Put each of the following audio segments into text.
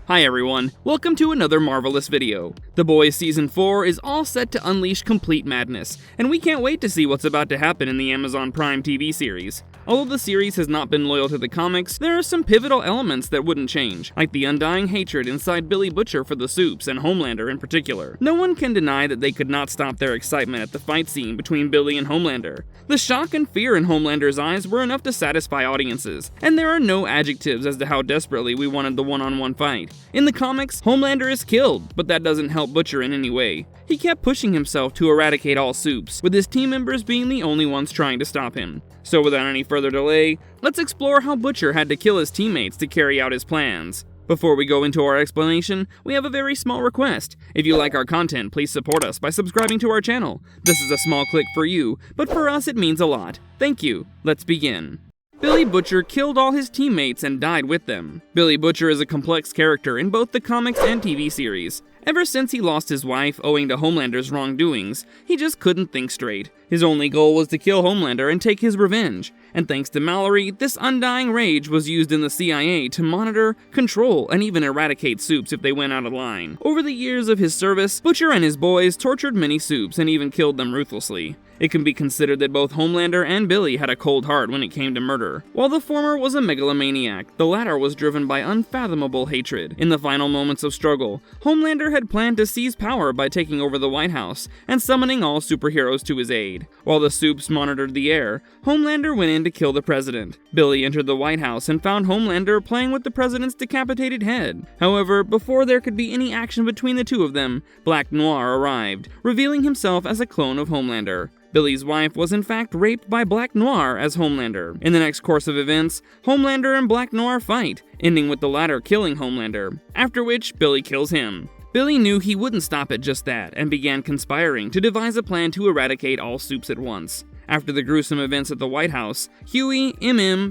Hi everyone, welcome to another marvelous video. The Boys Season 4 is all set to unleash complete madness, and we can't wait to see what's about to happen in the Amazon Prime TV series. Although the series has not been loyal to the comics, there are some pivotal elements that wouldn't change, like the undying hatred inside Billy Butcher for the Supes and Homelander in particular. No one can deny that they could not stop their excitement at the fight scene between Billy and Homelander. The shock and fear in Homelander's eyes were enough to satisfy audiences, and there are no adjectives as to how desperately we wanted the one-on-one fight. In the comics, Homelander is killed, but that doesn't help Butcher in any way. He kept pushing himself to eradicate all Supes, with his team members being the only ones trying to stop him. So without any further delay, let's explore how Butcher had to kill his teammates to carry out his plans. Before we go into our explanation, we have a very small request. If you like our content, please support us by subscribing to our channel. This is a small click for you, but for us it means a lot. Thank you. Let's begin. Billy Butcher killed all his teammates and died with them. Billy Butcher is a complex character in both the comics and TV series. Ever since he lost his wife owing to Homelander's wrongdoings, he just couldn't think straight. His only goal was to kill Homelander and take his revenge. And thanks to Mallory, this undying rage was used in the CIA to monitor, control, and even eradicate Supes if they went out of line. Over the years of his service, Butcher and his boys tortured many Supes and even killed them ruthlessly. It can be considered that both Homelander and Billy had a cold heart when it came to murder. While the former was a megalomaniac, the latter was driven by unfathomable hatred. In the final moments of struggle, Homelander had planned to seize power by taking over the White House and summoning all superheroes to his aid. While the Supes monitored the air, Homelander went in to kill the president. Billy entered the White House and found Homelander playing with the president's decapitated head. However, before there could be any action between the two of them, Black Noir arrived, revealing himself as a clone of Homelander. Billy's wife was in fact raped by Black Noir as Homelander. In the next course of events, Homelander and Black Noir fight, ending with the latter killing Homelander, after which Billy kills him. Billy knew he wouldn't stop at just that, and began conspiring to devise a plan to eradicate all Supes at once. After the gruesome events at the White House, Huey,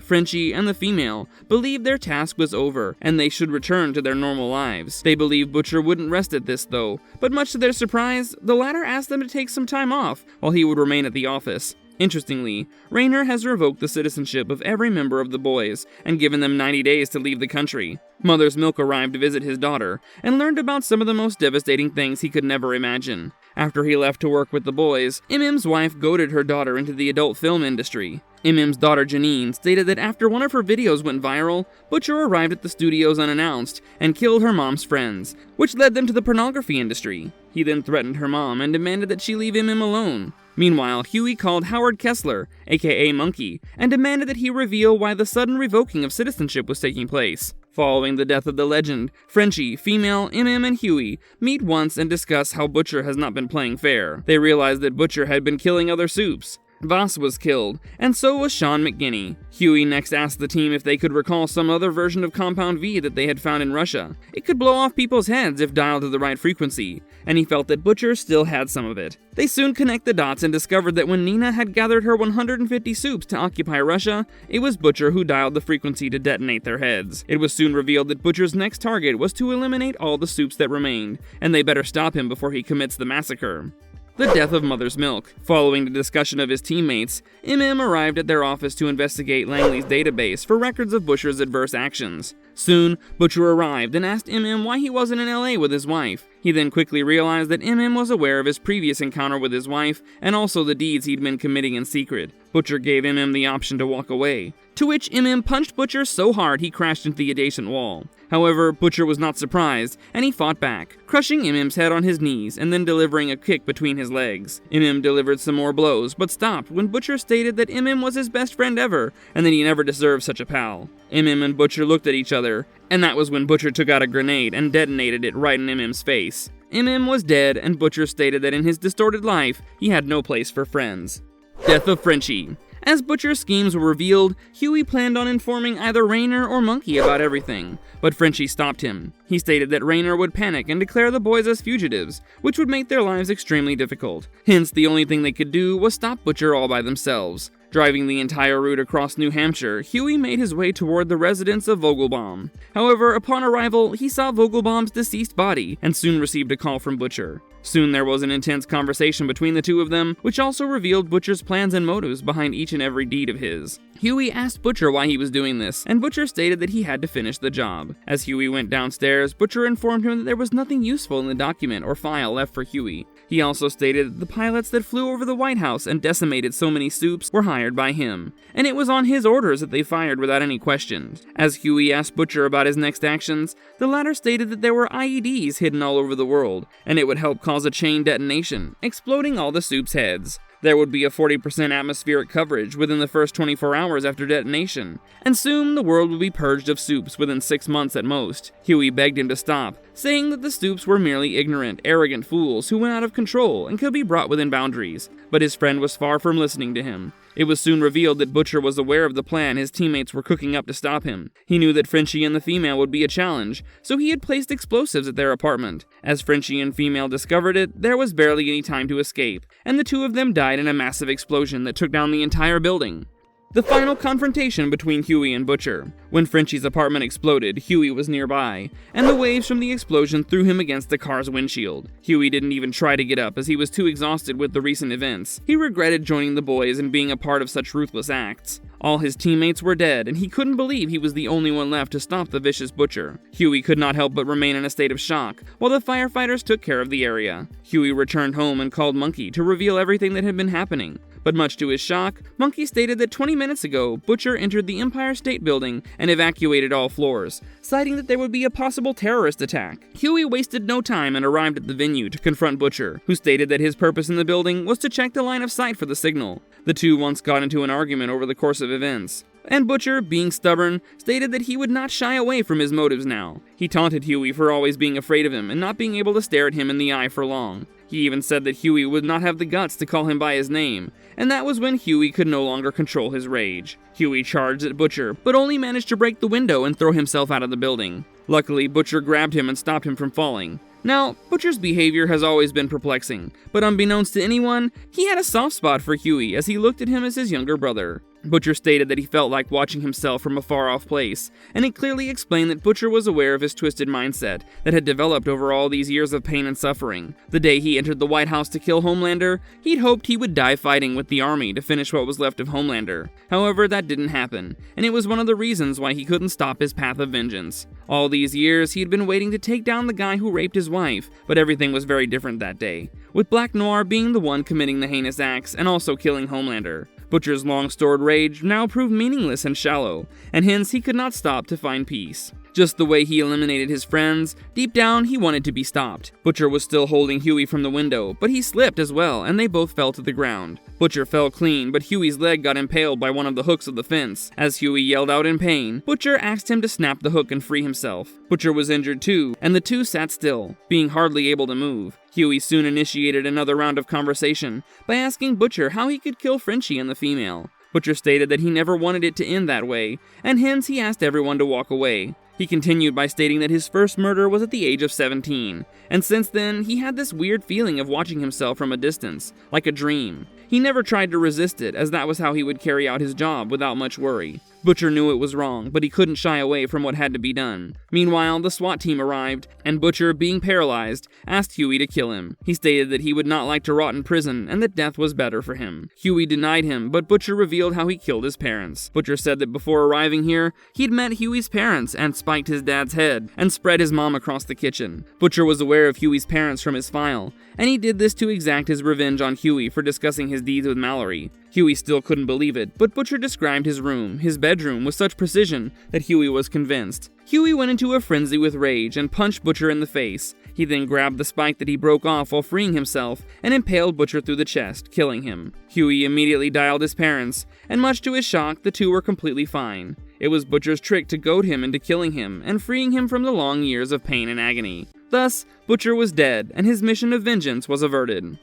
Frenchie, and the female believed their task was over, and they should return to their normal lives. They believed Butcher wouldn't rest at this though, but much to their surprise, the latter asked them to take some time off, while he would remain at the office. Interestingly, Raynor has revoked the citizenship of every member of the boys, and given them 90 days to leave the country. Mother's Milk arrived to visit his daughter, and learned about some of the most devastating things he could never imagine. After he left to work with the boys, M's wife goaded her daughter into the adult film industry. M's daughter Janine stated that after one of her videos went viral, Butcher arrived at the studios unannounced and killed her mom's friends, which led them to the pornography industry. He then threatened her mom and demanded that she leave alone. Meanwhile, Huey called Howard Kessler, aka Monkey, and demanded that he reveal why the sudden revoking of citizenship was taking place. Following the death of the legend, Frenchie, female, and Huey meet once and discuss how Butcher has not been playing fair. They realize that Butcher had been killing other Supes. Voss was killed, and so was Sean McGinney. Huey next asked the team if they could recall some other version of Compound V that they had found in Russia. It could blow off people's heads if dialed to the right frequency, and he felt that Butcher still had some of it. They soon connect the dots and discovered that when Nina had gathered her 150 Supes to occupy Russia, it was Butcher who dialed the frequency to detonate their heads. It was soon revealed that Butcher's next target was to eliminate all the Supes that remained, and they better stop him before he commits the massacre. The death of Mother's Milk. Following the discussion of his teammates, arrived at their office to investigate Langley's database for records of Butcher's adverse actions. Soon, Butcher arrived and asked why he wasn't in LA with his wife. He then quickly realized that was aware of his previous encounter with his wife and also the deeds he'd been committing in secret. Butcher gave the option to walk away, to which punched Butcher so hard he crashed into the adjacent wall. However, Butcher was not surprised, and he fought back, crushing M's head on his knees and then delivering a kick between his legs. Delivered some more blows, but stopped when Butcher stated that was his best friend ever, and that he never deserved such a pal. And Butcher looked at each other, and that was when Butcher took out a grenade and detonated it right in M's face. Was dead, and Butcher stated that in his distorted life, he had no place for friends. Death of Frenchie. As Butcher's schemes were revealed, Huey planned on informing either Raynor or Monkey about everything, but Frenchie stopped him. He stated that Raynor would panic and declare the boys as fugitives, which would make their lives extremely difficult. Hence, the only thing they could do was stop Butcher all by themselves. Driving the entire route across New Hampshire, Huey made his way toward the residence of Vogelbaum. However, upon arrival, he saw Vogelbaum's deceased body and soon received a call from Butcher. Soon there was an intense conversation between the two of them, which also revealed Butcher's plans and motives behind each and every deed of his. Huey asked Butcher why he was doing this, and Butcher stated that he had to finish the job. As Huey went downstairs, Butcher informed him that there was nothing useful in the document or file left for Huey. He also stated that the pilots that flew over the White House and decimated so many Supes were hired by him, and it was on his orders that they fired without any questions. As Huey asked Butcher about his next actions, the latter stated that there were IEDs hidden all over the world, and it would help cause a chain detonation, exploding all the Supes' heads. There would be a 40% atmospheric coverage within the first 24 hours after detonation, and soon the world would be purged of Supes within 6 months at most. Huey begged him to stop, saying that the Supes were merely ignorant, arrogant fools who went out of control and could be brought within boundaries, but his friend was far from listening to him. It was soon revealed that Butcher was aware of the plan his teammates were cooking up to stop him. He knew that Frenchie and the female would be a challenge, so he had placed explosives at their apartment. As Frenchie and female discovered it, there was barely any time to escape, and the two of them died in a massive explosion that took down the entire building. The final confrontation between Huey and Butcher. When Frenchie's apartment exploded, Huey was nearby, and the waves from the explosion threw him against the car's windshield. Huey didn't even try to get up as he was too exhausted with the recent events. He regretted joining the boys and being a part of such ruthless acts. All his teammates were dead, and he couldn't believe he was the only one left to stop the vicious Butcher. Huey could not help but remain in a state of shock, while the firefighters took care of the area. Huey returned home and called Monkey to reveal everything that had been happening. But much to his shock, Monkey stated that 20 minutes ago, Butcher entered the Empire State Building and evacuated all floors, citing that there would be a possible terrorist attack. Huey wasted no time and arrived at the venue to confront Butcher, who stated that his purpose in the building was to check the line of sight for the signal. The two once got into an argument over the course of events, and Butcher, being stubborn, stated that he would not shy away from his motives now. He taunted Huey for always being afraid of him and not being able to stare at him in the eye for long. He even said that Huey would not have the guts to call him by his name, and that was when Huey could no longer control his rage. Huey charged at Butcher, but only managed to break the window and throw himself out of the building. Luckily, Butcher grabbed him and stopped him from falling. Now, Butcher's behavior has always been perplexing, but unbeknownst to anyone, he had a soft spot for Huey as he looked at him as his younger brother. Butcher stated that he felt like watching himself from a far-off place, and it clearly explained that Butcher was aware of his twisted mindset that had developed over all these years of pain and suffering. The day he entered the White House to kill Homelander, he'd hoped he would die fighting with the army to finish what was left of Homelander. However, that didn't happen, and it was one of the reasons why he couldn't stop his path of vengeance. All these years, he had been waiting to take down the guy who raped his wife, but everything was very different that day, with Black Noir being the one committing the heinous acts and also killing Homelander. Butcher's long-stored rage now proved meaningless and shallow, and hence he could not stop to find peace. Just the way he eliminated his friends, deep down he wanted to be stopped. Butcher was still holding Huey from the window, but he slipped as well, and they both fell to the ground. Butcher fell clean, but Huey's leg got impaled by one of the hooks of the fence. As Huey yelled out in pain, Butcher asked him to snap the hook and free himself. Butcher was injured too, and the two sat still, being hardly able to move. Huey soon initiated another round of conversation by asking Butcher how he could kill Frenchie and the female. Butcher stated that he never wanted it to end that way, and hence he asked everyone to walk away. He continued by stating that his first murder was at the age of 17, and since then, he had this weird feeling of watching himself from a distance, like a dream. He never tried to resist it, as that was how he would carry out his job without much worry. Butcher knew it was wrong, but he couldn't shy away from what had to be done. Meanwhile, the SWAT team arrived, and Butcher, being paralyzed, asked Huey to kill him. He stated that he would not like to rot in prison, and that death was better for him. Huey denied him, but Butcher revealed how he killed his parents. Butcher said that before arriving here, he'd met Huey's parents and spiked his dad's head, and spread his mom across the kitchen. Butcher was aware of Huey's parents from his file, and he did this to exact his revenge on Huey for discussing his deeds with Mallory. Huey still couldn't believe it, but Butcher described his room, his bedroom, with such precision that Huey was convinced. Huey went into a frenzy with rage and punched Butcher in the face. He then grabbed the spike that he broke off while freeing himself and impaled Butcher through the chest, killing him. Huey immediately dialed his parents, and much to his shock, the two were completely fine. It was Butcher's trick to goad him into killing him and freeing him from the long years of pain and agony. Thus, Butcher was dead, and his mission of vengeance was averted.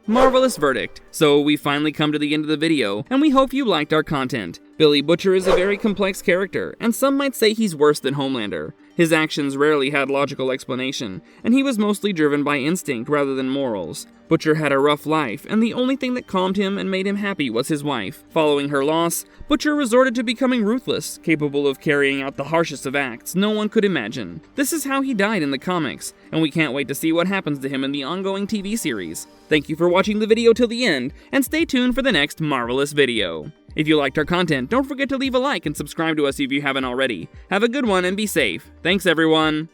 Marvelous verdict. So we finally come to the end of the video, and we hope you liked our content. Billy Butcher is a very complex character, and some might say he's worse than Homelander. His actions rarely had logical explanation, and he was mostly driven by instinct rather than morals. Butcher had a rough life, and the only thing that calmed him and made him happy was his wife. Following her loss, Butcher resorted to becoming ruthless, capable of carrying out the harshest of acts no one could imagine. This is how he died in the comics, and we can't wait to see what happens to him in the ongoing TV series. Thank you for watching the video till the end, and stay tuned for the next Marvelous video. If you liked our content, don't forget to leave a like and subscribe to us if you haven't already. Have a good one and be safe. Thanks everyone!